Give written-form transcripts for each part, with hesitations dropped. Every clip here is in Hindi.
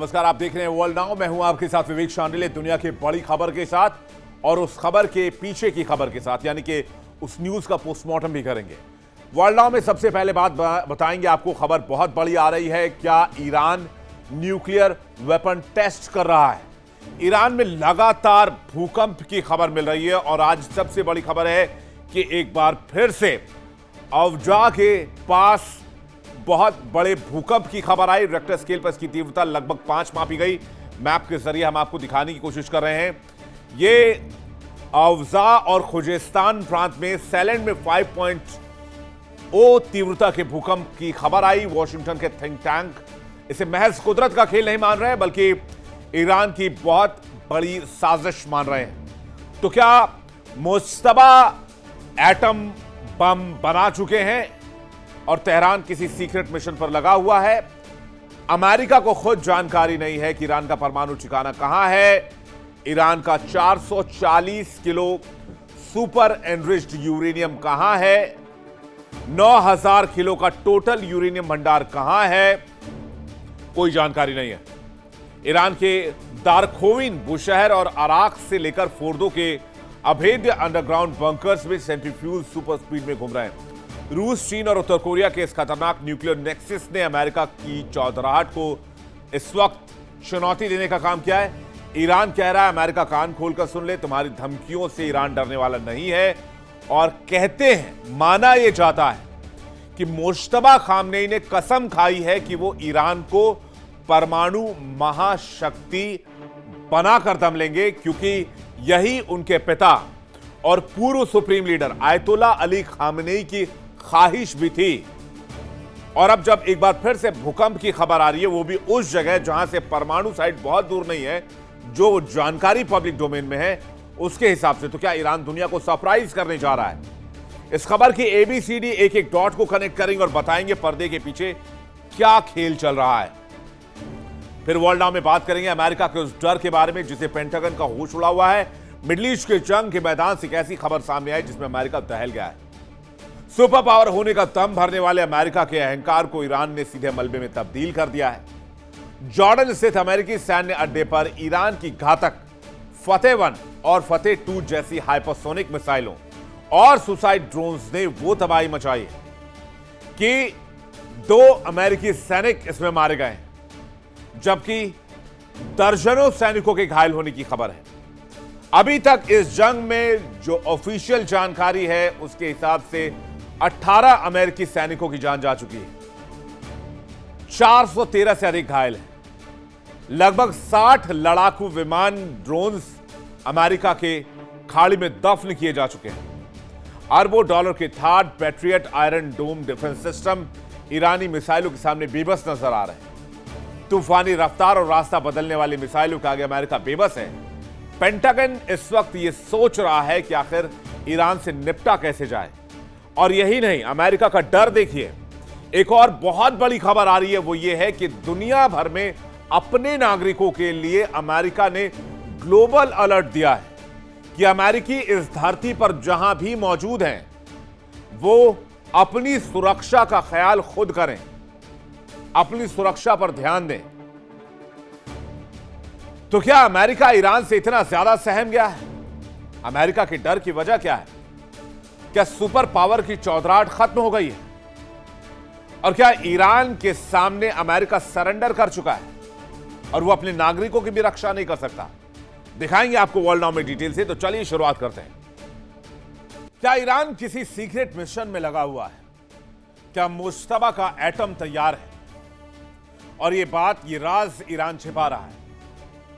नमस्कार, आप देख रहे हैं वर्ल्ड नाउ। मैं हूं आपके साथ विवेक शांडिल्य, दुनिया की बड़ी खबर के साथ और उस खबर के पीछे की खबर के साथ, यानी कि उस न्यूज का पोस्टमार्टम भी करेंगे। वर्ल्ड नाउ में सबसे पहले बात बताएंगे आपको, खबर बहुत बड़ी आ रही है। क्या ईरान न्यूक्लियर वेपन टेस्ट कर रहा है? ईरान में लगातार भूकंप की खबर मिल रही है और आज सबसे बड़ी खबर है कि एक बार फिर से अवजा के पास बहुत बड़े भूकंप की खबर आई। रिक्टर स्केल पर इसकी तीव्रता लगभग 5 मापी गई। मैप के जरिए हम आपको दिखाने की कोशिश कर रहे हैं। ये अवजा और खुजेस्तान प्रांत में सैलेंड में 5.0 तीव्रता के भूकंप की खबर आई। वॉशिंगटन के थिंक टैंक इसे महज कुदरत का खेल नहीं मान रहे हैं, बल्कि ईरान की बहुत बड़ी साजिश मान रहे हैं। तो क्या मुश्तबा एटम बम बना चुके हैं और तेहरान किसी सीक्रेट मिशन पर लगा हुआ है? अमेरिका को खुद जानकारी नहीं है कि ईरान का परमाणु ठिकाना कहां है। ईरान का 440 किलो सुपर एनरिच्ड यूरेनियम कहां है? 9000 किलो का टोटल यूरेनियम भंडार कहां है? कोई जानकारी नहीं है। ईरान के दारखोविन, बुशहर और अराक से लेकर फोर्दो के अभेद्य अंडरग्राउंड बंकर्स में सेंट्रीफ्यूज सुपर स्पीड में घूम रहे हैं। रूस, चीन और उत्तर कोरिया के इस खतरनाक न्यूक्लियर नेक्सस ने अमेरिका की चौधराहट को इस वक्त चुनौती देने का काम किया है। ईरान कह रहा है, अमेरिका कान खोलकर सुन ले, तुम्हारी धमकियों से ईरान डरने वाला नहीं है। और कहते हैं, माना यह जाता है कि मुश्तबा खामनेई ने कसम खाई है कि वो ईरान को परमाणु महाशक्ति बनाकर दम लेंगे, क्योंकि यही उनके पिता और पूर्व supreme leader ayatollah Ali Khamenei की ख्वाहिश भी थी। और अब जब एक बार फिर से भूकंप की खबर आ रही है, वो भी उस जगह जहां से परमाणु साइट बहुत दूर नहीं है, जो जानकारी पब्लिक डोमेन में है, उसके हिसाब से तो क्या ईरान दुनिया को सरप्राइज करने जा रहा है? इस खबर की ABCD एक एक डॉट को कनेक्ट करेंगे और बताएंगे पर्दे के पीछे क्या खेल चल रहा है। फिर वर्ल्ड नाउ में बात करेंगे अमेरिका के उस डर के बारे में जिसे पेंटागन का होश उड़ा हुआ है। मिडिल ईस्ट के जंग के मैदान से एक ऐसी खबर सामने आई जिसमें अमेरिका दहल गया है। सुपर पावर होने का दम भरने वाले अमेरिका के अहंकार को ईरान ने सीधे मलबे में तब्दील कर दिया है। जॉर्डन स्थित अमेरिकी सैन्य अड्डे पर ईरान की घातक फतेह-1 और फतेह-2 जैसी हाइपरसोनिक मिसाइलों और सुसाइड ड्रोन्स ने वो तबाही मचाई है कि 2 अमेरिकी सैनिक इसमें मारे गए, जबकि दर्जनों सैनिकों के घायल होने की खबर है। अभी तक इस जंग में जो ऑफिशियल जानकारी है, उसके हिसाब से 18 अमेरिकी सैनिकों की जान जा चुकी है। 413 से अधिक घायल हैं। लगभग 60 लड़ाकू विमान, ड्रोन्स अमेरिका के खाड़ी में दफन किए जा चुके हैं। अरबों डॉलर के थार्ड पैट्रियट आयरन डोम डिफेंस सिस्टम ईरानी मिसाइलों के सामने बेबस नजर आ रहे हैं। तूफानी रफ्तार और रास्ता बदलने वाली मिसाइलों के आगे अमेरिका बेबस है। पेंटागन इस वक्त यह सोच रहा है कि आखिर ईरान से निपटा कैसे जाए। और यही नहीं, अमेरिका का डर देखिए। एक और बहुत बड़ी खबर आ रही है, वो ये है कि दुनिया भर में अपने नागरिकों के लिए अमेरिका ने ग्लोबल अलर्ट दिया है कि अमेरिकी इस धरती पर जहां भी मौजूद हैं, वो अपनी सुरक्षा का ख्याल खुद करें, अपनी सुरक्षा पर ध्यान दें। तो क्या अमेरिका ईरान से इतना ज्यादा सहम गया है? अमेरिका के डर की वजह क्या है? क्या सुपर पावर की चौधराहट खत्म हो गई है? और क्या ईरान के सामने अमेरिका सरेंडर कर चुका है और वो अपने नागरिकों की भी रक्षा नहीं कर सकता? दिखाएंगे आपको वर्ल्ड नाउ में डिटेल से। तो चलिए शुरुआत करते हैं। क्या ईरान किसी सीक्रेट मिशन में लगा हुआ है? क्या मुश्तबा का एटम तैयार है और ये बात, ये राज ईरान छिपा रहा है?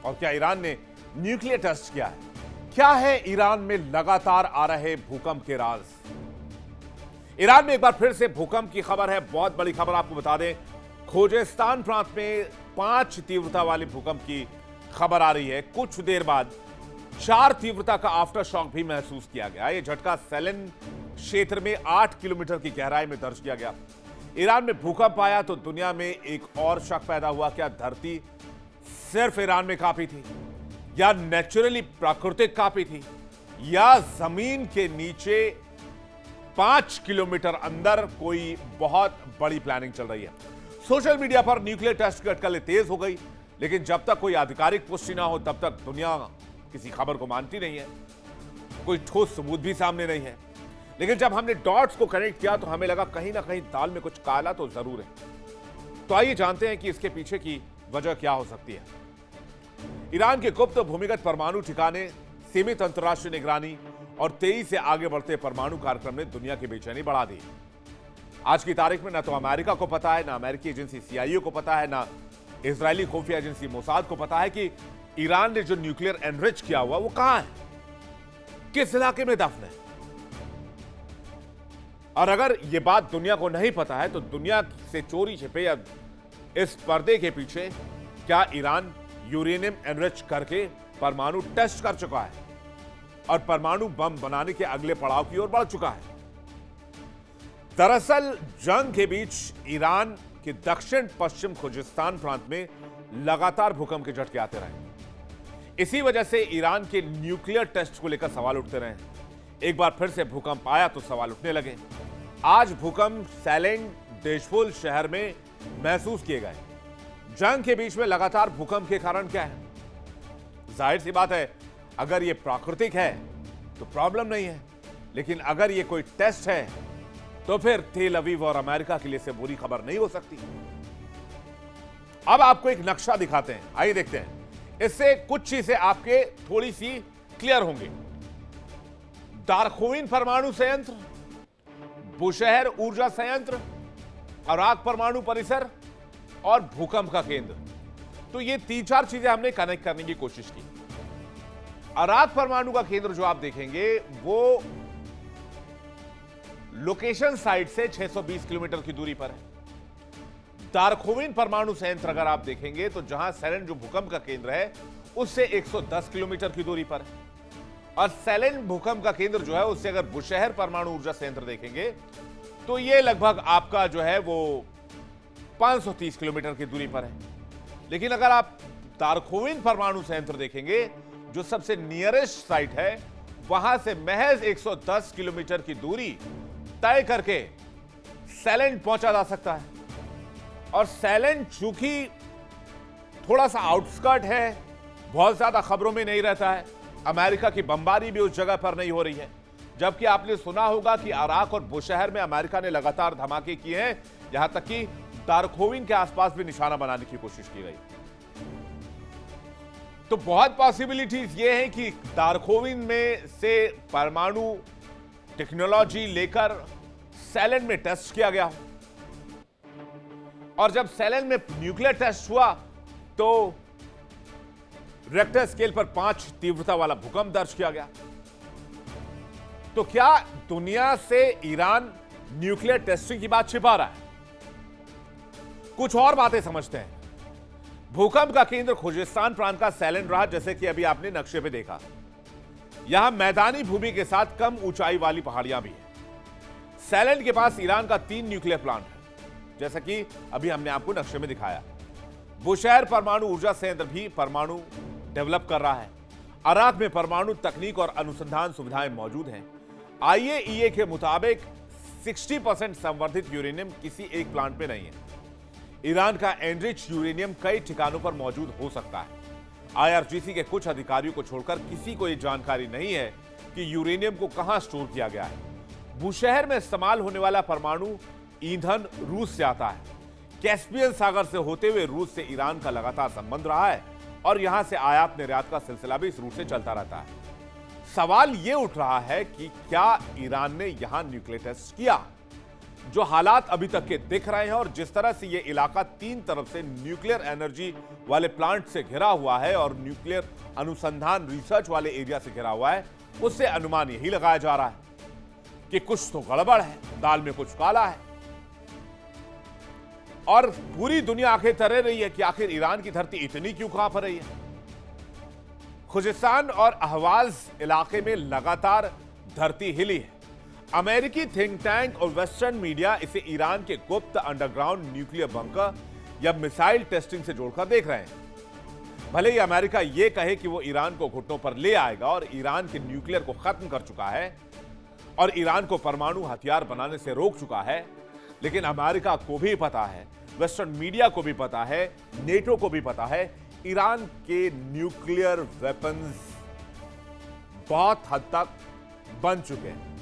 और क्या ईरान ने न्यूक्लियर टेस्ट किया है? क्या है ईरान में लगातार आ रहे भूकंप के राज? ईरान में एक बार फिर से भूकंप की खबर है, बहुत बड़ी खबर आपको बता दें। खुजेस्तान प्रांत में 5 तीव्रता वाले भूकंप की खबर आ रही है। कुछ देर बाद 4 तीव्रता का आफ्टर शॉक भी महसूस किया गया। यह झटका सैलेन क्षेत्र में 8 किलोमीटर की गहराई में दर्ज किया गया। ईरान में भूकंप आया तो दुनिया में एक और शक पैदा हुआ, क्या धरती सिर्फ ईरान में कांपी थी, या नेचुरली प्राकृतिक कांपी थी, या जमीन के नीचे 5 किलोमीटर अंदर कोई बहुत बड़ी प्लानिंग चल रही है। सोशल मीडिया पर न्यूक्लियर टेस्ट की अटकलें तेज हो गई। लेकिन जब तक कोई आधिकारिक पुष्टि ना हो तब तक दुनिया किसी खबर को मानती नहीं है, कोई ठोस सबूत भी सामने नहीं है। लेकिन जब हमने डॉट्स को कनेक्ट किया तो हमें लगा कहीं ना कहीं दाल में कुछ काला तो जरूर है। तो आइए जानते हैं कि इसके पीछे की वजह क्या हो सकती है। ईरान के गुप्त भूमिगत परमाणु ठिकाने, सीमित अंतर्राष्ट्रीय निगरानी और तेजी से आगे बढ़ते परमाणु कार्यक्रम ने दुनिया की बेचैनी बढ़ा दी। आज की तारीख में न तो अमेरिका को पता है, ना अमेरिकी एजेंसी CIA को पता है, ना इजरायली खुफिया एजेंसी मोसाद को पता है कि ईरान ने जो न्यूक्लियर एनरिच किया हुआ वो कहां है, किस इलाके में दफन है। और अगर यह बात दुनिया को नहीं पता है तो दुनिया से चोरी छिपे या इस पर्दे के पीछे क्या ईरान यूरेनियम एनरिच करके परमाणु टेस्ट कर चुका है और परमाणु बम बनाने के अगले पड़ाव की ओर बढ़ चुका है। दरअसल जंग के बीच ईरान के दक्षिण पश्चिम खुजिस्तान प्रांत में लगातार भूकंप के झटके आते रहे। इसी वजह से ईरान के न्यूक्लियर टेस्ट को लेकर सवाल उठते रहे। एक बार फिर से भूकंप आया तो सवाल उठने लगे। आज भूकंप सैलेंग डेशफुल शहर में महसूस किए गए। जंग के बीच में लगातार भूकंप के कारण क्या है? जाहिर सी बात है, अगर यह प्राकृतिक है तो प्रॉब्लम नहीं है, लेकिन अगर यह कोई टेस्ट है तो फिर तेल अवीव और अमेरिका के लिए से बुरी खबर नहीं हो सकती। अब आपको एक नक्शा दिखाते हैं, आइए देखते हैं। इससे कुछ चीजें आपके थोड़ी सी क्लियर होंगी। दारखुइन परमाणु संयंत्र, बुशहर ऊर्जा संयंत्र, अराक परमाणु परिसर और भूकंप का केंद्र। तो ये 3-4 चीजें हमने कनेक्ट करने की कोशिश की। अराक परमाणु का केंद्र जो आप देखेंगे वो लोकेशन साइट से 620 किलोमीटर की दूरी पर है। दारखुइन परमाणु संयंत्र अगर आप देखेंगे तो जहां सैलेन जो भूकंप का केंद्र है उससे 110 किलोमीटर की दूरी पर है। और सैलेन भूकंप का केंद्र जो है उससे अगर बुशहर परमाणु ऊर्जा संयंत्र देखेंगे तो यह लगभग आपका जो है वो 530 किलोमीटर की दूरी पर है। लेकिन अगर आप दारखुइन परमाणु संयंत्र देखेंगे जो सबसे नियरेस्ट साइट है, वहां से महज 110 किलोमीटर की दूरी तय करके सैलेन पहुंचा जा सकता है। और सैलेन चूंकि थोड़ा सा आउटस्कर्ट है, बहुत ज्यादा खबरों में नहीं रहता है, अमेरिका की बमबारी भी उस जगह पर नहीं हो रही है। जबकि आपने सुना होगा कि अराक और बुशहर में अमेरिका ने लगातार धमाके किए हैं, यहां तक कि दारखुइन के आसपास भी निशाना बनाने की कोशिश की गई। तो बहुत पॉसिबिलिटीज ये हैं कि दारखुइन में से परमाणु टेक्नोलॉजी लेकर सैलेन में टेस्ट किया गया हो। और जब सैलेन में न्यूक्लियर टेस्ट हुआ तो रेक्टर स्केल पर 5 तीव्रता वाला भूकंप दर्ज किया गया। तो क्या दुनिया से ईरान न्यूक्लियर टेस्टिंग की बात छिपा रहा है? कुछ और बातें समझते हैं। भूकंप का केंद्र खुजिस्तान प्रांत का सैलेन रहा, जैसे कि अभी आपने नक्शे पे देखा। यहां मैदानी भूमि के साथ कम ऊंचाई वाली पहाड़ियां भी हैं। सैलेन के पास ईरान का 3 न्यूक्लियर प्लांट है, जैसा कि अभी हमने आपको नक्शे में दिखाया। बुशहर परमाणु ऊर्जा संयंत्र भी परमाणु डेवलप कर रहा है। अराक में परमाणु तकनीक और अनुसंधान सुविधाएं मौजूद हैं। IAEA के मुताबिक 60% संवर्धित यूरेनियम किसी एक प्लांट में नहीं है। ईरान का एनरिच यूरेनियम कई ठिकानों पर मौजूद हो सकता है। IRGC के कुछ अधिकारियों को छोड़कर किसी को यह जानकारी नहीं है कि यूरेनियम को कहां स्टोर किया गया है। बुशहर में इस्तेमाल होने वाला परमाणु ईंधन रूस से आता है। कैस्पियन सागर से होते हुए रूस से ईरान का लगातार संबंध रहा है और यहां से आयात निर्यात का सिलसिला भी इस रूट से चलता रहता है। सवाल यह उठ रहा है कि क्या ईरान ने यहां न्यूक्लियर टेस्ट किया? जो हालात अभी तक के दिख रहे हैं और जिस तरह से यह इलाका 3 तरफ से न्यूक्लियर एनर्जी वाले प्लांट से घिरा हुआ है और न्यूक्लियर अनुसंधान रिसर्च वाले एरिया से घिरा हुआ है, उससे अनुमान यही लगाया जा रहा है कि कुछ तो गड़बड़ है, दाल में कुछ काला है। और पूरी दुनिया आंखें तरे रही है कि आखिर ईरान की धरती इतनी क्यों कांप रही है। खुजिस्तान और अहवाज इलाके में लगातार धरती हिली है। अमेरिकी थिंक टैंक और वेस्टर्न मीडिया इसे ईरान के गुप्त अंडरग्राउंड न्यूक्लियर बंकर या मिसाइल टेस्टिंग से जोड़कर देख रहे हैं। भले ही अमेरिका यह कहे कि वो ईरान को घुटनों पर ले आएगा और ईरान के न्यूक्लियर को खत्म कर चुका है और ईरान को परमाणु हथियार बनाने से रोक चुका है, लेकिन अमेरिका को भी पता है, वेस्टर्न मीडिया को भी पता है, नेटो को भी पता है, ईरान के न्यूक्लियर वेपन्स बहुत हद तक बन चुके हैं।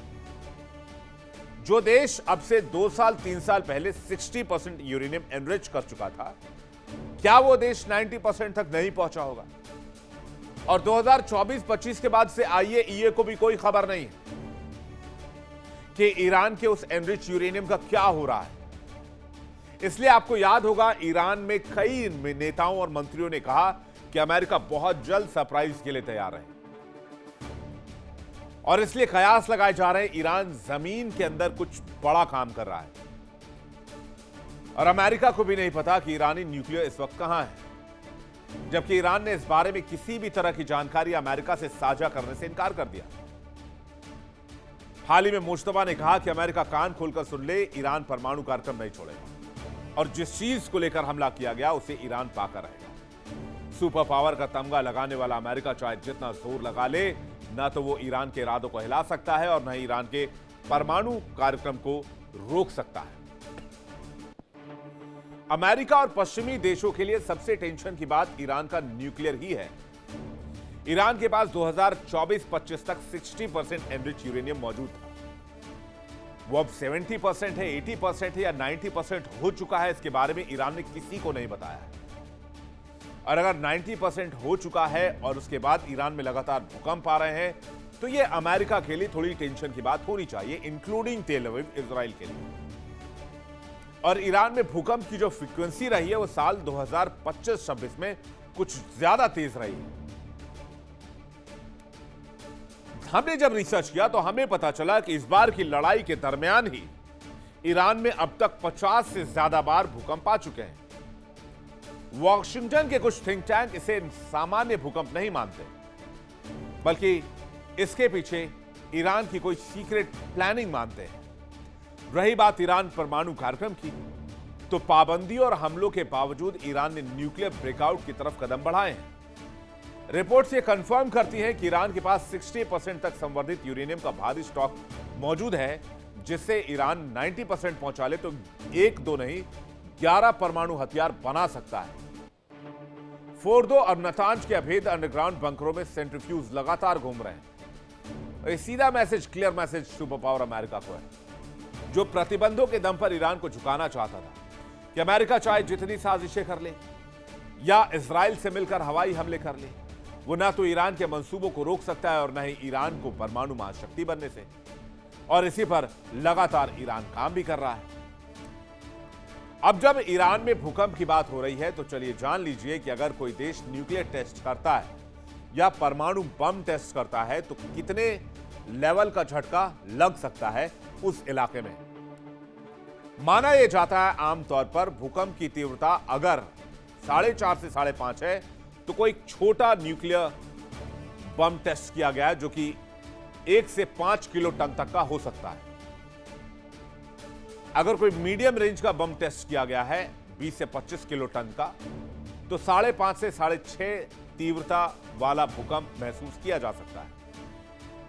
जो देश अब से 2 साल 3 साल पहले 60% यूरेनियम एनरिच कर चुका था, क्या वो देश 90% तक नहीं पहुंचा होगा? और 2024-25 के बाद से आईएईए को भी कोई खबर नहीं है कि ईरान के उस एनरिच यूरेनियम का क्या हो रहा है। इसलिए आपको याद होगा, ईरान में कई नेताओं और मंत्रियों ने कहा कि अमेरिका बहुत जल्द सरप्राइज के लिए तैयार है। और इसलिए कयास लगाए जा रहे हैं ईरान जमीन के अंदर कुछ बड़ा काम कर रहा है। और अमेरिका को भी नहीं पता कि ईरानी न्यूक्लियर इस वक्त कहां है, जबकि ईरान ने इस बारे में किसी भी तरह की जानकारी अमेरिका से साझा करने से इनकार कर दिया। हाल ही में मुश्तबा ने कहा कि अमेरिका कान खोलकर सुन ले, ईरान परमाणु कार्यक्रम नहीं छोड़ेगा और जिस चीज को लेकर हमला किया गया उसे ईरान पाकर रहेगा। सुपर पावर का तमगा लगाने वाला अमेरिका चाहे जितना जोर लगा ले, ना तो वो ईरान के इरादों को हिला सकता है और न ही ईरान के परमाणु कार्यक्रम को रोक सकता है। अमेरिका और पश्चिमी देशों के लिए सबसे टेंशन की बात ईरान का न्यूक्लियर ही है। ईरान के पास 2024-25 तक 60% एनरिच यूरेनियम मौजूद था। वो अब 70% है, 80% है या 90% हो चुका है, इसके बारे में ईरान ने किसी को नहीं बताया है। और अगर 90% हो चुका है और उसके बाद ईरान में लगातार भूकंप आ रहे हैं, तो ये अमेरिका के लिए थोड़ी टेंशन की बात होनी चाहिए, इंक्लूडिंग तेल अवीव, इजराइल के लिए। और ईरान में भूकंप की जो फ्रीक्वेंसी रही है वो साल 2025-26 में कुछ ज्यादा तेज रही है। हमने जब रिसर्च किया तो हमें पता चला कि इस बार की लड़ाई के दरमियान ही ईरान में अब तक 50 से ज्यादा बार भूकंप आ चुके हैं। वॉशिंगटन के कुछ थिंक टैंक इसे सामान्य भूकंप नहीं मानते, बल्कि इसके पीछे ईरान की कोई सीक्रेट प्लानिंग मानते हैं। रही बात ईरान परमाणु कार्यक्रम की, तो पाबंदी और हमलों के बावजूद ईरान ने न्यूक्लियर ब्रेकआउट की तरफ कदम बढ़ाए हैं। रिपोर्ट्स ये कंफर्म करती हैं कि ईरान के पास 60% तक संवर्धित यूरेनियम का भारी स्टॉक मौजूद है, जिससे ईरान 90% पहुंचा ले तो 1-2 नहीं 11 परमाणु हथियार बना सकता है। फोर्दो और नतांज के अभेद अंडरग्राउंड बंकरों में सेंट्रीफ्यूज लगातार घूम रहे हैं। ये सीधा message, clear message super power America को है, जो प्रतिबंधों के दम पर ईरान को झुकाना चाहता था कि अमेरिका चाहे जितनी साजिशें कर ले या इजराइल से मिलकर हवाई हमले कर ले, वो ना तो ईरान के मंसूबों को रोक सकता है और न ही ईरान को परमाणु महाशक्ति बनने से। और इसी पर लगातार ईरान काम भी कर रहा है। अब जब ईरान में भूकंप की बात हो रही है, तो चलिए जान लीजिए कि अगर कोई देश न्यूक्लियर टेस्ट करता है या परमाणु बम टेस्ट करता है तो कितने लेवल का झटका लग सकता है उस इलाके में। माना यह जाता है आमतौर पर भूकंप की तीव्रता अगर 4.5 से 5.5 है तो कोई छोटा न्यूक्लियर बम टेस्ट किया गया है जो कि 1 से 5 किलो टन तक का हो सकता है। अगर कोई मीडियम रेंज का बम टेस्ट किया गया है 20 से 25 किलो टन का, तो 5.5 से 6.5 तीव्रता वाला भूकंप महसूस किया जा सकता है।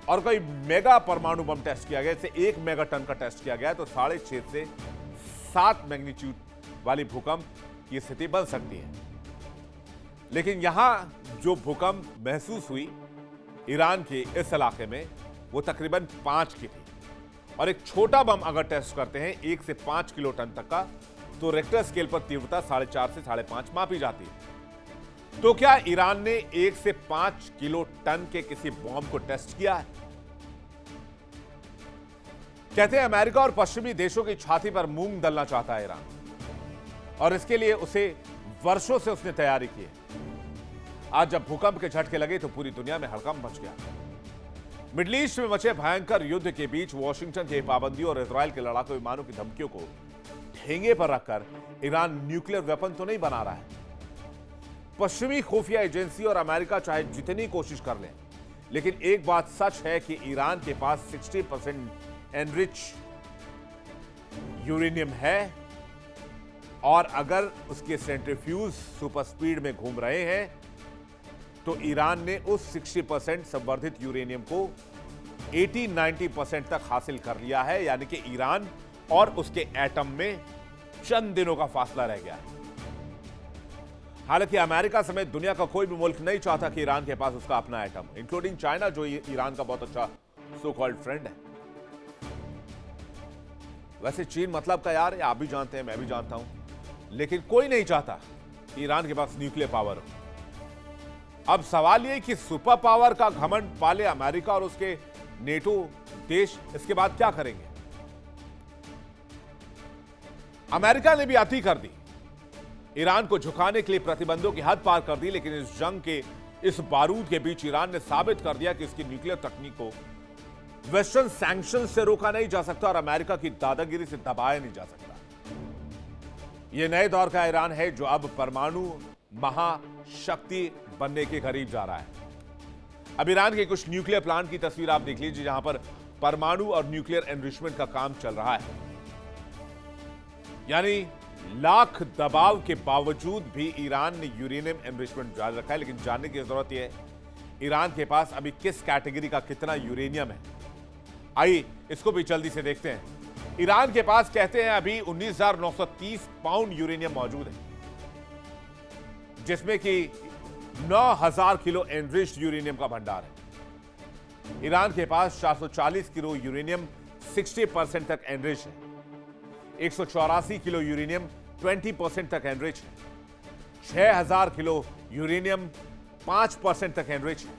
और कोई मेगा परमाणु बम टेस्ट किया गया, जैसे 1 मेगा टन का टेस्ट किया गया है, तो 6.5 से 7 मैग्नीट्यूड वाली भूकंप की स्थिति बन सकती है। लेकिन यहां जो भूकंप महसूस हुई ईरान के इस इलाके में, वो तकरीबन 5 की थी। और एक छोटा बम अगर टेस्ट करते हैं 1 से 5 किलो टन तक का, तो रेक्टर स्केल पर तीव्रता 4.5 से 5.5 मापी जाती है। तो क्या ईरान ने 1 से 5 किलो टन के किसी बम को टेस्ट किया है? कहते हैं अमेरिका और पश्चिमी देशों की छाती पर मूंग दलना चाहता है ईरान, और इसके लिए उसे वर्षों से उसने तैयारी की है। आज जब भूकंप के झटके लगे तो पूरी दुनिया में हड़कंप मच गया। मिडिल ईस्ट में मचे भयंकर युद्ध के बीच वॉशिंगटन की पाबंदी और इजराइल के लड़ाकू विमानों की धमकियों को ठेंगे पर रखकर ईरान न्यूक्लियर वेपन तो नहीं बना रहा है। पश्चिमी खुफिया एजेंसी और अमेरिका चाहे जितनी कोशिश कर लें, लेकिन एक बात सच है कि ईरान के पास 60% एनरिच यूरेनियम है, और अगर उसके सेंट्रीफ्यूज सुपर स्पीड में घूम रहे हैं तो ईरान ने उस 60% संवर्धित यूरेनियम को 80-90% तक हासिल कर लिया है। यानी कि ईरान और उसके एटम में चंद दिनों का फासला रह गया है। हालांकि अमेरिका समेत दुनिया का कोई भी मुल्क नहीं चाहता कि ईरान के पास उसका अपना एटम, इंक्लूडिंग चाइना, जो ईरान का बहुत अच्छा सो कॉल्ड फ्रेंड है। वैसे चीन मतलब का यार, आप भी जानते हैं, मैं भी जानता हूं, लेकिन कोई नहीं चाहता कि ईरान के पास न्यूक्लियर पावर हो। अब सवाल यह कि सुपर पावर का घमंड पाले अमेरिका और उसके नेटो देश, इसके बाद क्या करेंगे? अमेरिका ने भी अति कर दी, ईरान को झुकाने के लिए प्रतिबंधों की हद पार कर दी, लेकिन इस जंग के इस बारूद के बीच ईरान ने साबित कर दिया कि इसकी न्यूक्लियर तकनीक को वेस्टर्न सैंक्शन से रोका नहीं जा सकता और अमेरिका की दादागिरी से दबाया नहीं जा सकता। यह नए दौर का ईरान है जो अब परमाणु महाशक्ति बनने के करीब जा रहा है। अब ईरान के कुछ न्यूक्लियर प्लांट की तस्वीर आप देख लीजिए, जहां पर परमाणु और न्यूक्लियर एनरिचमेंट का काम चल रहा है। यानी लाख दबाव के बावजूद भी ईरान ने यूरेनियम एनरिचमेंट जारी रखा है। लेकिन जानने की जरूरत यह है, ईरान के पास अभी किस कैटेगरी का कितना यूरेनियम है। आइए इसको भी जल्दी से देखते हैं। ईरान के पास कहते हैं अभी 19,930 पाउंड यूरेनियम मौजूद है, जिसमें कि 9,000 किलो एनरिच्ड यूरेनियम का भंडार है। ईरान के पास 440 किलो यूरेनियम 60% तक एनरिच है, 184 किलो यूरेनियम 20% तक एनरिच है, 6,000 किलो यूरेनियम 5% तक एनरिच है,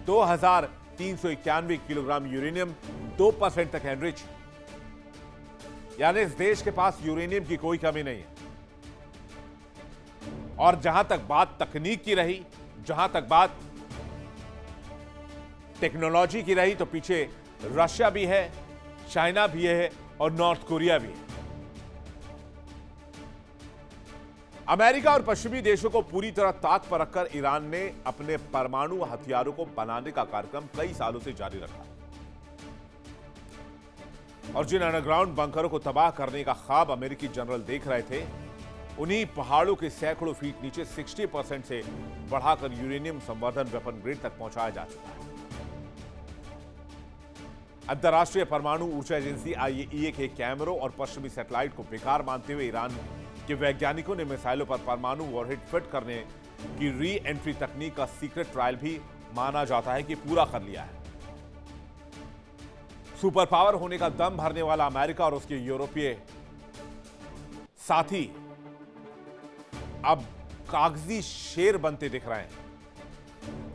2,391 किलोग्राम यूरेनियम 2% तक एनरिच है। यानी इस देश के पास यूरेनियम की कोई कमी नहीं है। और जहां तक बात तकनीक की रही, जहां तक बात टेक्नोलॉजी की रही, तो पीछे रशिया भी है, चाइना भी है और नॉर्थ कोरिया भी है। अमेरिका और पश्चिमी देशों को पूरी तरह ताक पर रखकर ईरान ने अपने परमाणु हथियारों को बनाने का कार्यक्रम कई सालों से जारी रखा और जिन अंडरग्राउंड बंकरों को तबाह करने का ख्वाब अमेरिकी जनरल देख रहे थे, उन्हीं पहाड़ों के सैकड़ों फीट नीचे 60% से बढ़ाकर यूरेनियम संवर्धन वेपन ग्रेड तक पहुंचाया जा चुका है। अंतर्राष्ट्रीय परमाणु ऊर्जा एजेंसी IAEA के कैमरों और पश्चिमी सैटेलाइट को बेकार मानते हुए ईरान के वैज्ञानिकों ने मिसाइलों पर परमाणु वॉरहेड फिट करने की री एंट्री तकनीक का सीक्रेट ट्रायल भी माना जाता है कि पूरा कर लिया है। सुपर पावर होने का दम भरने वाला अमेरिका और उसके यूरोपीय साथी अब कागजी शेर बनते दिख रहे हैं,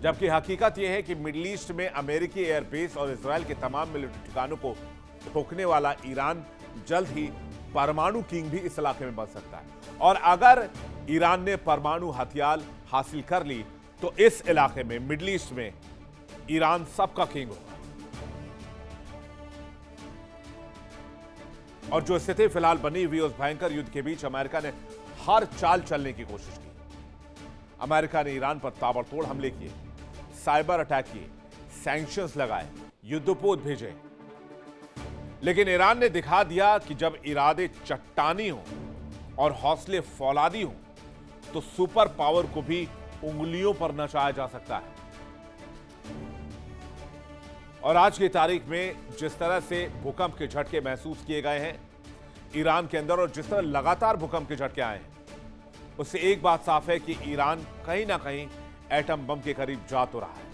जबकि हकीकत यह है कि मिडिल ईस्ट में अमेरिकी एयरबेस और इजराइल के तमाम मिलिट्री ठिकानों को ठोकने वाला ईरान जल्द ही परमाणु किंग भी इस इलाके में बन सकता है। और अगर ईरान ने परमाणु हथियार हासिल कर ली तो इस इलाके में, मिडिल ईस्ट में, ईरान सबका किंग होगा। और जो स्थिति फिलहाल बनी हुई उस भयंकर युद्ध के बीच अमेरिका ने हर चाल चलने की कोशिश की। अमेरिका ने ईरान पर ताबड़तोड़ हमले किए, साइबर अटैक किए, सैंक्शंस लगाए, युद्धपोत भेजे। लेकिन ईरान ने दिखा दिया कि जब इरादे चट्टानी हो और हौसले फौलादी हो तो सुपर पावर को भी उंगलियों पर नचाया जा सकता है। और आज की तारीख में जिस तरह से भूकंप के झटके महसूस किए गए हैं ईरान के अंदर और जिस तरह लगातार भूकंप के झटके आए हैं, उससे एक बात साफ है कि ईरान कहीं ना कहीं एटम बम के करीब जा तो रहा है।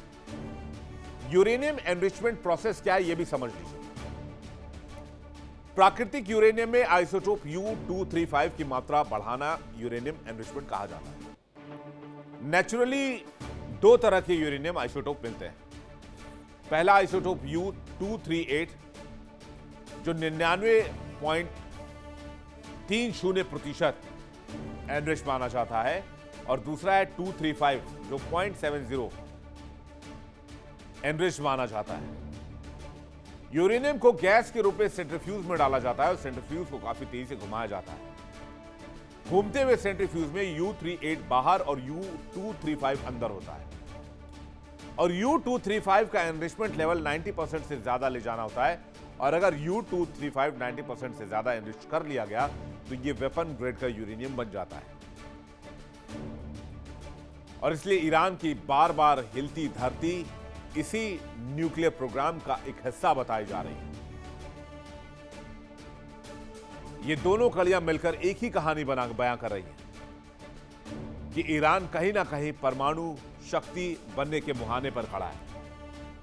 यूरेनियम एनरिचमेंट प्रोसेस क्या है यह भी समझ लीजिए। प्राकृतिक यूरेनियम में आइसोटोप U-235 की मात्रा बढ़ाना यूरेनियम एनरिचमेंट कहा जाता है। नेचुरली दो तरह के यूरेनियम आइसोटोप मिलते हैं। पहला आइसोटोप U-238 जो 99.30% एनरिच माना जाता है और दूसरा है 235 जो 0.70 एनरिच माना जाता है। यूरेनियम को गैस के रूप में सेंट्रीफ्यूज में डाला जाता है और सेंट्रीफ्यूज को काफी तेजी से घुमाया जाता है। घूमते हुए सेंट्रीफ्यूज में U-38 बाहर और U-235 अंदर होता है और U-235 का एनरिचमेंट लेवल 90% से ज्यादा ले जाना होता है और अगर U-235 90% से ज्यादा एनरिच कर लिया गया तो यह वेपन ग्रेड का यूरेनियम बन जाता है। और इसलिए ईरान की बार बार हिलती धरती इसी न्यूक्लियर प्रोग्राम का एक हिस्सा बताई जा रही है। ये दोनों कड़ियां मिलकर एक ही कहानी बयां कर रही हैं। कि ईरान कहीं ना कहीं परमाणु शक्ति बनने के मुहाने पर खड़ा है।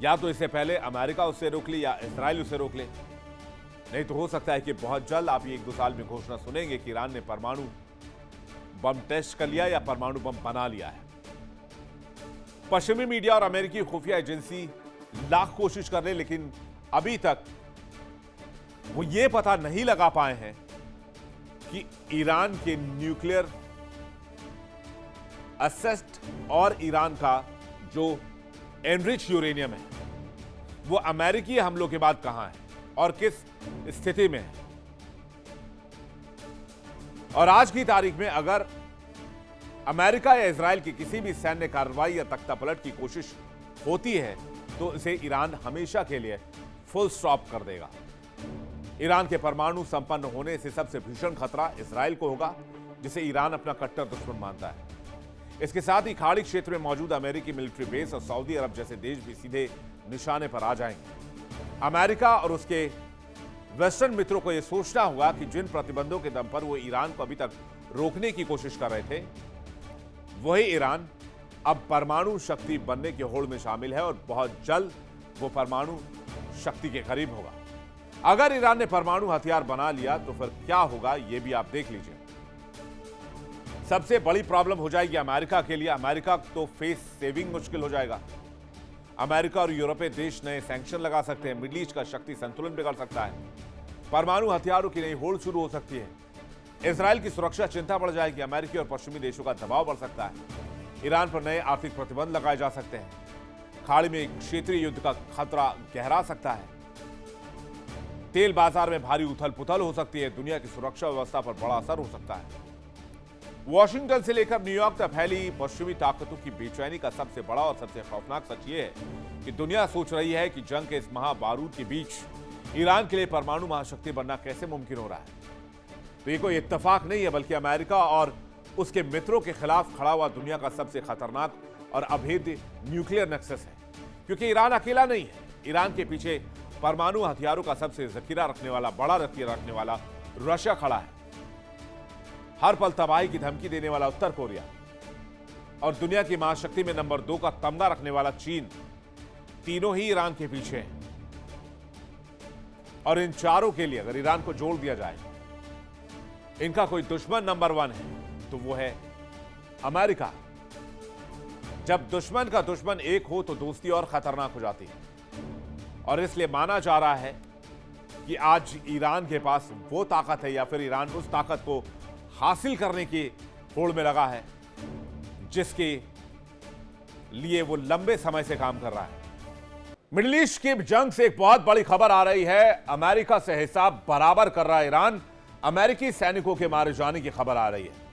या तो इससे पहले अमेरिका उससे रोक ले या इजराइल उसे रोक ले, नहीं तो हो सकता है कि बहुत जल्द आप 1-2 साल में घोषणा सुनेंगे कि ईरान ने परमाणु बम टेस्ट कर लिया या परमाणु बम बना लिया है। पश्चिमी मीडिया और अमेरिकी खुफिया एजेंसी लाख कोशिश कर रहे, लेकिन अभी तक वो ये पता नहीं लगा पाए हैं कि ईरान के न्यूक्लियर असेस्ट और ईरान का जो एनरिच यूरेनियम है वो अमेरिकी हमलों के बाद कहां है और किस स्थिति में है। और आज की तारीख में अगर अमेरिका या इजराइल की किसी भी सैन्य कार्रवाई या तख्तापलट की कोशिश होती है तो इसे ईरान हमेशा के लिए फुल स्टॉप कर देगा। ईरान के परमाणु संपन्न होने से सबसे भीषण खतरा इजराइल को होगा, जिसे ईरान अपना कट्टर दुश्मन मानता है। इसके साथ ही खाड़ी क्षेत्र में मौजूद अमेरिकी मिलिट्री बेस और सऊदी अरब जैसे देश भी सीधे निशाने पर आ जाएंगे। अमेरिका और उसके वेस्टर्न मित्रों को यह सोचना होगा कि जिन प्रतिबंधों के दम पर वो ईरान को अभी तक रोकने की कोशिश कर रहे थे, वही ईरान अब परमाणु शक्ति बनने के होड़ में शामिल है और बहुत जल्द वो परमाणु शक्ति के करीब होगा। अगर ईरान ने परमाणु हथियार बना लिया तो फिर क्या होगा, यह भी आप देख लीजिए। सबसे बड़ी प्रॉब्लम हो जाएगी अमेरिका के लिए। अमेरिका तो फेस सेविंग मुश्किल हो जाएगा। अमेरिका और यूरोपीय देश नए सैंक्शन लगा सकते हैं। मिडिल ईस्ट का शक्ति संतुलन बिगड़ सकता है। परमाणु हथियारों की नई होड़ शुरू हो सकती है। इजराइल की सुरक्षा चिंता बढ़ जाएगी। अमेरिकी और पश्चिमी देशों का दबाव बढ़ सकता है। ईरान पर नए आर्थिक प्रतिबंध लगाए जा सकते हैं। खाड़ी में क्षेत्रीय युद्ध का खतरा गहरा सकता है। तेल बाजार में भारी उथल पुथल हो सकती है। दुनिया की सुरक्षा व्यवस्था पर बड़ा असर हो सकता है। वॉशिंगटन से लेकर न्यूयॉर्क तक फैली पश्चिमी ताकतों की बेचैनी का सबसे बड़ा और सबसे खौफनाक सच यह है कि दुनिया सोच रही है कि जंग के इस महाबारूद के बीच ईरान के लिए परमाणु महाशक्ति बनना कैसे मुमकिन हो रहा है। तो ये कोई इत्तेफाक नहीं है, बल्कि अमेरिका और उसके मित्रों के खिलाफ खड़ा हुआ दुनिया का सबसे खतरनाक और अभेद्य न्यूक्लियर नेक्सस है। क्योंकि ईरान अकेला नहीं है। ईरान के पीछे परमाणु हथियारों का सबसे जखीरा रखने वाला, बड़ा जखीरा रखने वाला रशिया खड़ा है। हर पल तबाही की धमकी देने वाला उत्तर कोरिया और दुनिया की महाशक्ति में नंबर 2 का तमगा रखने वाला चीन, तीनों ही ईरान के पीछे हैं। और इन चारों के लिए अगर ईरान को जोड़ दिया जाए, इनका कोई दुश्मन नंबर 1 है तो वो है अमेरिका। जब दुश्मन का दुश्मन एक हो तो दोस्ती और खतरनाक हो जाती है। और इसलिए माना जा रहा है कि आज ईरान के पास वो ताकत है या फिर ईरान उस ताकत को हासिल करने की होड़ में लगा है जिसके लिए वो लंबे समय से काम कर रहा है। मिडिल ईस्ट की जंग से एक बहुत बड़ी खबर आ रही है। अमेरिका से हिसाब बराबर कर रहा है ईरान। अमेरिकी सैनिकों के मारे जाने की खबर आ रही है।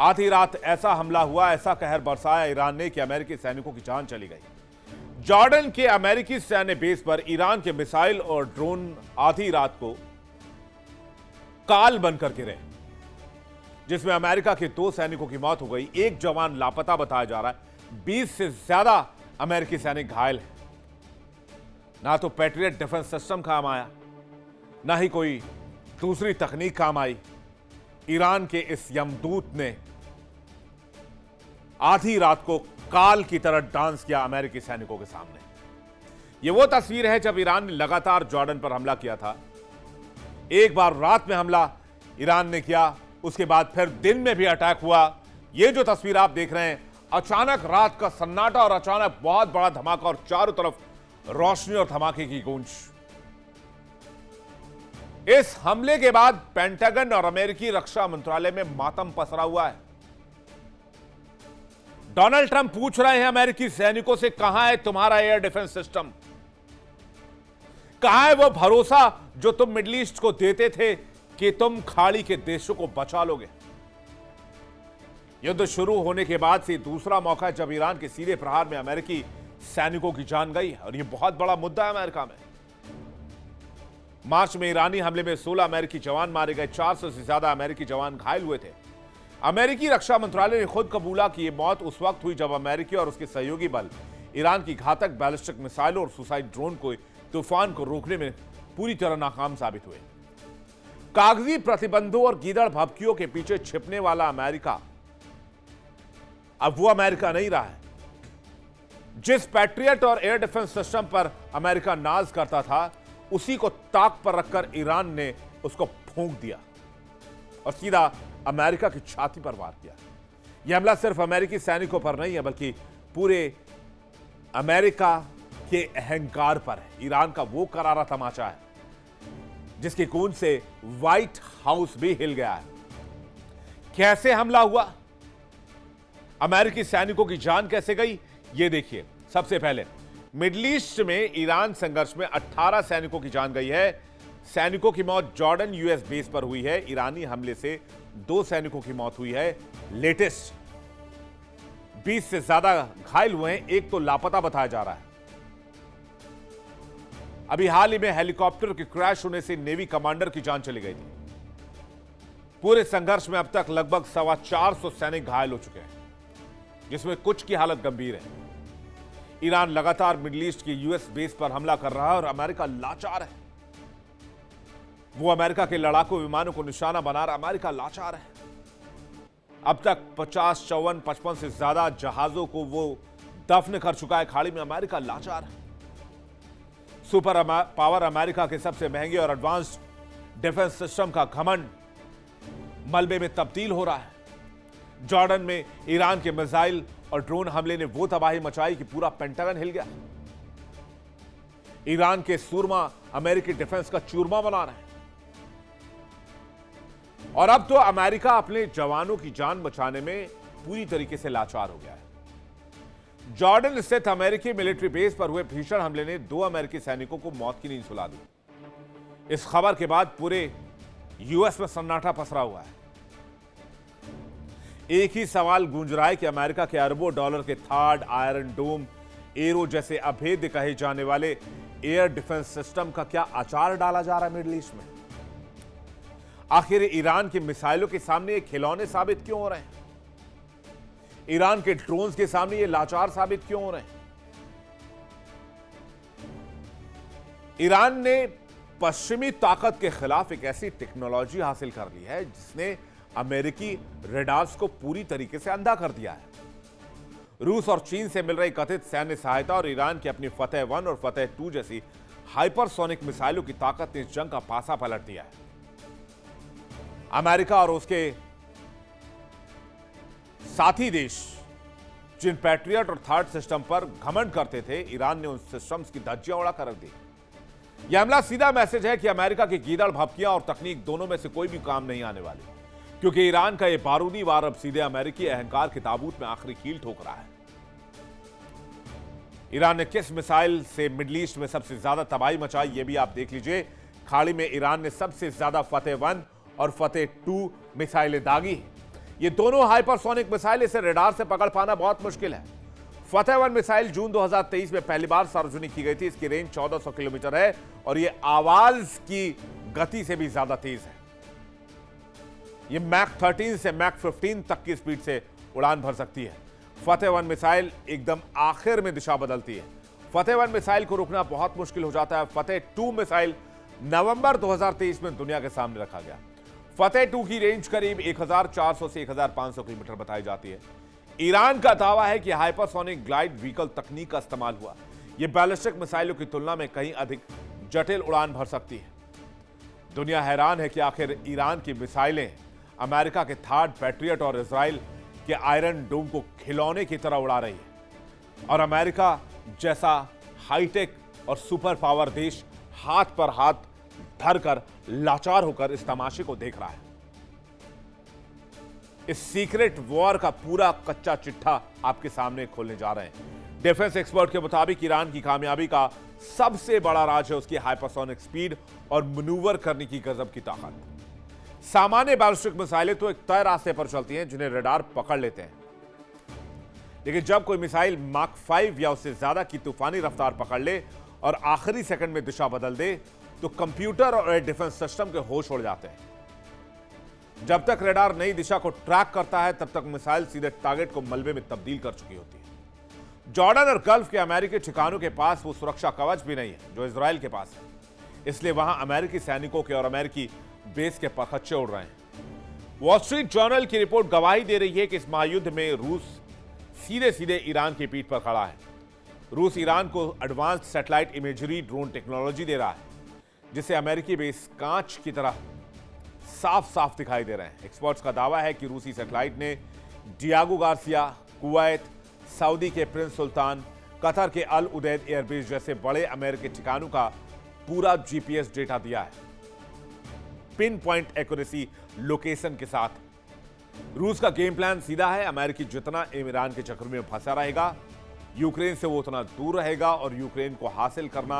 आधी रात ऐसा हमला हुआ, ऐसा कहर बरसाया ईरान ने कि अमेरिकी सैनिकों की जान चली गई। जॉर्डन के अमेरिकी सैन्य बेस पर ईरान के मिसाइल और ड्रोन आधी रात को काल बनकर गिरे, जिसमें अमेरिका के 2 सैनिकों की मौत हो गई। एक जवान लापता बताया जा रहा है। 20 से ज्यादा अमेरिकी सैनिक घायल हैं। ना तो पैट्रियट डिफेंस सिस्टम काम आया, ना ही कोई दूसरी तकनीक काम आई। ईरान के इस यमदूत ने आधी रात को काल की तरह डांस किया अमेरिकी सैनिकों के सामने। यह वो तस्वीर है जब ईरान ने लगातार जॉर्डन पर हमला किया था। एक बार रात में हमला ईरान ने किया, उसके बाद फिर दिन में भी अटैक हुआ। यह जो तस्वीर आप देख रहे हैं, अचानक रात का सन्नाटा और अचानक बहुत बड़ा धमाका और चारों तरफ रोशनी और धमाके की गूंज। इस हमले के बाद पेंटागन और अमेरिकी रक्षा मंत्रालय में मातम पसरा हुआ है। डोनाल्ड ट्रंप पूछ रहे हैं अमेरिकी सैनिकों से, कहां है तुम्हारा एयर डिफेंस सिस्टम? कहां है वो भरोसा जो तुम मिडिल ईस्ट को देते थे कि तुम खाड़ी के देशों को बचा लोगे? युद्ध शुरू होने के बाद से दूसरा मौका है जब ईरान के सीधे प्रहार में अमेरिकी सैनिकों की जान गई और यह बहुत बड़ा मुद्दा है अमेरिका में। मार्च में ईरानी हमले में 16 अमेरिकी जवान मारे गए, 400 से ज्यादा अमेरिकी जवान घायल हुए थे। अमेरिकी रक्षा मंत्रालय ने खुद कबूला कि यह मौत उस वक्त हुई जब अमेरिकी और उसके सहयोगी बल ईरान की घातक बैलिस्टिक मिसाइलों और सुसाइड ड्रोन को तूफान को रोकने में पूरी तरह नाकाम साबित हुए। कागजी प्रतिबंधों और गीदड़ भभकियों के पीछे छिपने वाला अमेरिका अब वो अमेरिका नहीं रहा है। जिस पैट्रियट और एयर डिफेंस सिस्टम पर अमेरिका नाज करता था, उसी को ताक पर रखकर ईरान ने उसको फूंक दिया और सीधा अमेरिका की छाती पर वार किया। यह हमला सिर्फ अमेरिकी सैनिकों पर नहीं है, बल्कि पूरे अमेरिका के अहंकार पर है। ईरान का वो करारा तमाचा है जिसकी गूंज से व्हाइट हाउस भी हिल गया है। कैसे हमला हुआ, अमेरिकी सैनिकों की जान कैसे गई, ये देखिए। सबसे पहले मिडिल ईस्ट में ईरान संघर्ष में 18 सैनिकों की जान गई है। सैनिकों की मौत जॉर्डन यूएस बेस पर हुई है। ईरानी हमले से 2 सैनिकों की मौत हुई है। लेटेस्ट 20 से ज्यादा घायल हुए हैं, एक तो लापता बताया जा रहा है। अभी हाल ही में हेलीकॉप्टर के क्रैश होने से नेवी कमांडर की जान चली गई थी। पूरे संघर्ष में अब तक लगभग 450 सैनिक घायल हो चुके हैं, जिसमें कुछ की हालत गंभीर है। ईरान लगातार मिडिल ईस्ट की यूएस बेस पर हमला कर रहा है और अमेरिका लाचार है। वो अमेरिका के लड़ाकू विमानों को निशाना बना रहा, अमेरिका लाचार है। अब तक 50, 54, 55 से ज्यादा जहाजों को वो दफन कर चुका है खाड़ी में। अमेरिका लाचार है। सुपर पावर अमेरिका के सबसे महंगे और एडवांस्ड डिफेंस सिस्टम का घमंड मलबे में तब्दील हो रहा है। जॉर्डन में ईरान के मिसाइल और ड्रोन हमले ने वो तबाही मचाई कि पूरा पेंटागन हिल गया। ईरान के सूरमा अमेरिकी डिफेंस का चूरमा बना रहे हैं। और अब तो अमेरिका अपने जवानों की जान बचाने में पूरी तरीके से लाचार हो गया है। जॉर्डन स्थित अमेरिकी मिलिट्री बेस पर हुए भीषण हमले ने 2 अमेरिकी सैनिकों को मौत की नींद सुला दी। इस खबर के बाद पूरे यूएस में सन्नाटा पसरा हुआ है। एक ही सवाल गूंज रहा है कि अमेरिका के अरबों डॉलर के थार्ड, आयरन डोम, एरो जैसे अभेद्य कहे जाने वाले एयर डिफेंस सिस्टम का क्या अचार डाला जा रहा है मिडिल ईस्ट में। आखिर ईरान की मिसाइलों के सामने ये खिलौने साबित क्यों हो रहे हैं? ईरान के ड्रोन्स के सामने ये लाचार साबित क्यों हो रहे हैं? ईरान ने पश्चिमी ताकत के खिलाफ एक ऐसी टेक्नोलॉजी हासिल कर ली है जिसने अमेरिकी रेडार्स को पूरी तरीके से अंधा कर दिया है। रूस और चीन से मिल रही कथित सैन्य सहायता और ईरान की अपनी फतेह 1 और फतेह 2 जैसी हाइपरसोनिक मिसाइलों की ताकत ने इस जंग का पासा पलट दिया है। अमेरिका और उसके साथी देश जिन पैट्रियट और थर्ड सिस्टम पर घमंड करते थे, ईरान ने उन सिस्टम्स की धज्जियां उड़ाकर रख दी। यह हमला सीधा मैसेज है कि अमेरिका की गीदड़ भपकियां और तकनीक दोनों में से कोई भी काम नहीं आने वाली, क्योंकि ईरान का यह बारूदी वार अब सीधे अमेरिकी अहंकार के ताबूत में आखिरी कील ठोक रहा है। ईरान ने किस मिसाइल से मिडिल ईस्ट में सबसे ज्यादा तबाही मचाई, यह भी आप देख लीजिए। खाड़ी में ईरान ने सबसे ज्यादा फतेह 1 और फतेह 2 मिसाइलें दागी। ये दोनों हाइपरसोनिक मिसाइल, इसे रडार से पकड़ पाना बहुत मुश्किल है। फतेह 1 मिसाइल जून 2023 में पहली बार सार्वजनिक की गई थी। इसकी रेंज 1400 किलोमीटर है और यह आवाज की गति से भी ज्यादा तेज है। यह मैक 13 से मैक 15 तक की स्पीड से उड़ान भर सकती है। फतेह 1 मिसाइल एकदम आखिर में दिशा बदलती है। फतेह 1 मिसाइल को रोकना बहुत मुश्किल हो जाता है। फतेह 2 मिसाइल नवंबर 2023 में दुनिया के सामने रखा गया। फतेह 2 की रेंज करीब 1400 से 1500 किलोमीटर बताई जाती है। ईरान का दावा है कि हाइपरसोनिक ग्लाइड व्हीकल तकनीक का इस्तेमाल हुआ। यह बैलिस्टिक मिसाइलों की तुलना में कहीं अधिक जटिल उड़ान भर सकती है। दुनिया हैरान है कि आखिर ईरान की मिसाइलें अमेरिका के थर्ड पैट्रियट और इजराइल के आयरन डोम को खिलौने की तरह उड़ा रही है, और अमेरिका जैसा हाईटेक और सुपर पावर देश हाथ पर हाथ धरकर लाचार होकर इस तमाशे को देख रहा है। इस सीक्रेट वॉर का पूरा कच्चा चिट्ठा आपके सामने खोलने जा रहे हैं। डिफेंस एक्सपर्ट के मुताबिक ईरान की कामयाबी का सबसे बड़ा राज है उसकी हाइपरसोनिक स्पीड और मैन्यूवर करने की गजब की ताकत। सामान्य बैलिस्टिक मिसाइलें तो एक तय रास्ते पर चलती हैं जिन्हें रडार पकड़ लेते हैं, लेकिन जब कोई मिसाइल माक 5 या उससे ज्यादा की तूफानी रफ्तार पकड़ ले और आखिरी सेकंड में दिशा बदल दे, तो कंप्यूटर और एयर डिफेंस सिस्टम के होश उड़ जाते हैं। जब तक रडार नई दिशा को ट्रैक करता है, तब तक मिसाइल सीधे टारगेट को मलबे में तब्दील कर चुकी होती है। जॉर्डन और गल्फ के अमेरिकी ठिकानों के पास वो सुरक्षा कवच भी नहीं है जो इजराइल के पास है, इसलिए वहां अमेरिकी सैनिकों के और अमेरिकी बेस के पखच्चे उड़ रहे हैं। वॉल स्ट्रीट जर्नल की रिपोर्ट गवाही दे रही है कि इस महायुद्ध में रूस सीधे सीधे ईरान की पीठ पर खड़ा है। रूस ईरान को advance satellite imagery drone technology दे रहा है, जिससे अमेरिकी बेस कांच की तरह साफ साफ दिखाई दे रहे हैं। एक्सपर्ट्स का दावा है कि रूसी सैटेलाइट ने डियागो गार्सिया, कुवैत, सऊदी के प्रिंस सुल्तान, कतर के अल उदैद एयरबेस जैसे बड़े अमेरिकी ठिकानों का पूरा जीपीएस डेटा दिया है, पिन पॉइंट एक्यूरेसी लोकेशन के साथ। रूस का गेम प्लान सीधा है। अमेरिकी जितना ईरान के चक्कर में फंसा रहेगा, यूक्रेन से वो उतना दूर रहेगा और यूक्रेन को हासिल करना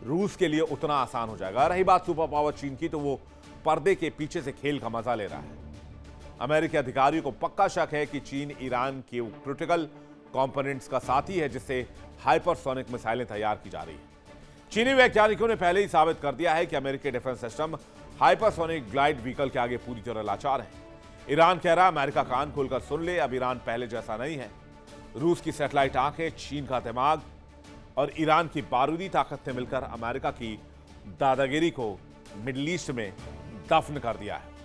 रूस के लिए उतना आसान हो जाएगा। रही बात सुपर पावर चीन की, तो वो पर्दे के पीछे से खेल का मजा ले रहा है। अमेरिकी अधिकारियों को पक्का शक है कि चीन ईरान के क्रिटिकल कंपोनेंट्स का साथी है, जिससे हाइपरसोनिक मिसाइलें तैयार की जा रही है। चीनी वैज्ञानिकों ने पहले ही साबित कर दिया है कि अमेरिकी defence system hypersonic glide vehicle के आगे पूरी तरह लाचार है। ईरान कह रहा, अमेरिका कान खोलकर सुन ले, अब ईरान पहले जैसा नहीं है। रूस की सैटेलाइट आंखें, चीन का दिमाग और ईरान की बारूदी ताकत ने मिलकर अमेरिका की दादागिरी को मिडिल ईस्ट में दफन कर दिया है।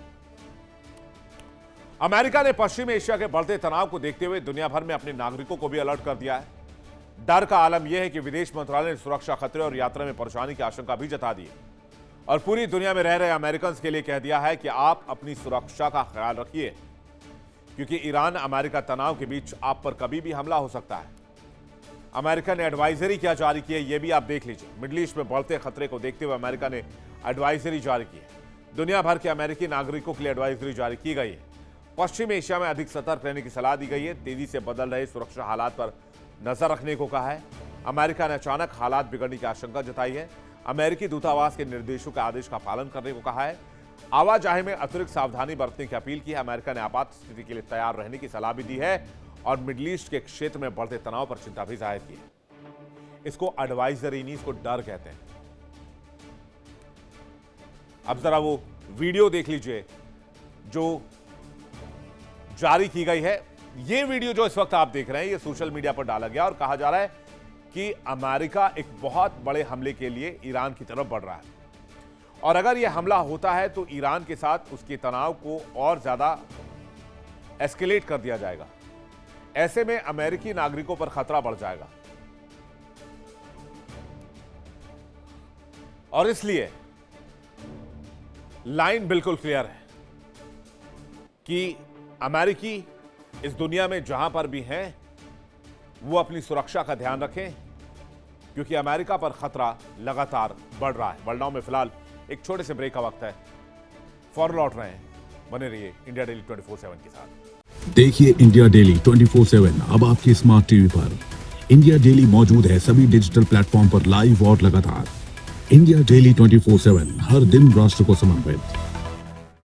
अमेरिका ने पश्चिमी एशिया के बढ़ते तनाव को देखते हुए दुनिया भर में अपने नागरिकों को भी अलर्ट कर दिया है। डर का आलम यह है कि विदेश मंत्रालय ने सुरक्षा खतरे और यात्रा में परेशानी की आशंका भी जता दी है और पूरी दुनिया में रह रहे अमेरिकन के लिए कह दिया है कि आप अपनी सुरक्षा का ख्याल रखिए, क्योंकि ईरान अमेरिका तनाव के बीच आप पर कभी भी हमला हो सकता है। अमेरिका ने एडवाइजरी क्या जारी की है, यह भी आप देख लीजिए। मिडिल ईस्ट में बढ़ते खतरे को देखते हुए अमेरिका ने एडवाइजरी जारी की है। दुनिया भर के अमेरिकी नागरिकों के लिए एडवाइजरी जारी की गई है। पश्चिम एशिया में अधिक सतर्क रहने की सलाह दी गई है। तेजी से बदल रहे सुरक्षा हालात पर नजर रखने को कहा है। अमेरिका ने अचानक हालात बिगड़ने की आशंका जताई है। अमेरिकी दूतावास के निर्देशों के आदेश का पालन करने को कहा है। आवाजाही में अतिरिक्त सावधानी बरतने की अपील की है। अमेरिका ने आपात स्थिति के लिए तैयार रहने की सलाह भी दी है और मिडिल ईस्ट के क्षेत्र में बढ़ते तनाव पर चिंता भी जाहिर की है। इसको एडवाइजरी नहीं, इसको डर कहते हैं। अब जरा वो वीडियो देख लीजिए जो जारी की गई है। ये वीडियो जो इस वक्त आप देख रहे हैं, ये सोशल मीडिया पर डाला गया और कहा जा रहा है कि अमेरिका एक बहुत बड़े हमले के लिए ईरान की तरफ बढ़ रहा है और अगर यह हमला होता है तो ईरान के साथ उसके तनाव को और ज्यादा एस्केलेट कर दिया जाएगा। ऐसे में अमेरिकी नागरिकों पर खतरा बढ़ जाएगा और इसलिए लाइन बिल्कुल क्लियर है कि अमेरिकी इस दुनिया में जहां पर भी हैं वो अपनी सुरक्षा का ध्यान रखें, क्योंकि अमेरिका पर खतरा लगातार बढ़ रहा है। वर्ल्ड नाउ में फिलहाल एक छोटे से ब्रेक का वक्त है। फौरन लौट रहे हैं, बने रहिए इंडिया डेली 24/7 के साथ। देखिए इंडिया डेली 24/7 अब आपकी स्मार्ट टीवी पर। इंडिया डेली मौजूद है सभी डिजिटल प्लेटफॉर्म पर लाइव और लगातार। इंडिया डेली 24/7 हर दिन राष्ट्र को समर्पित।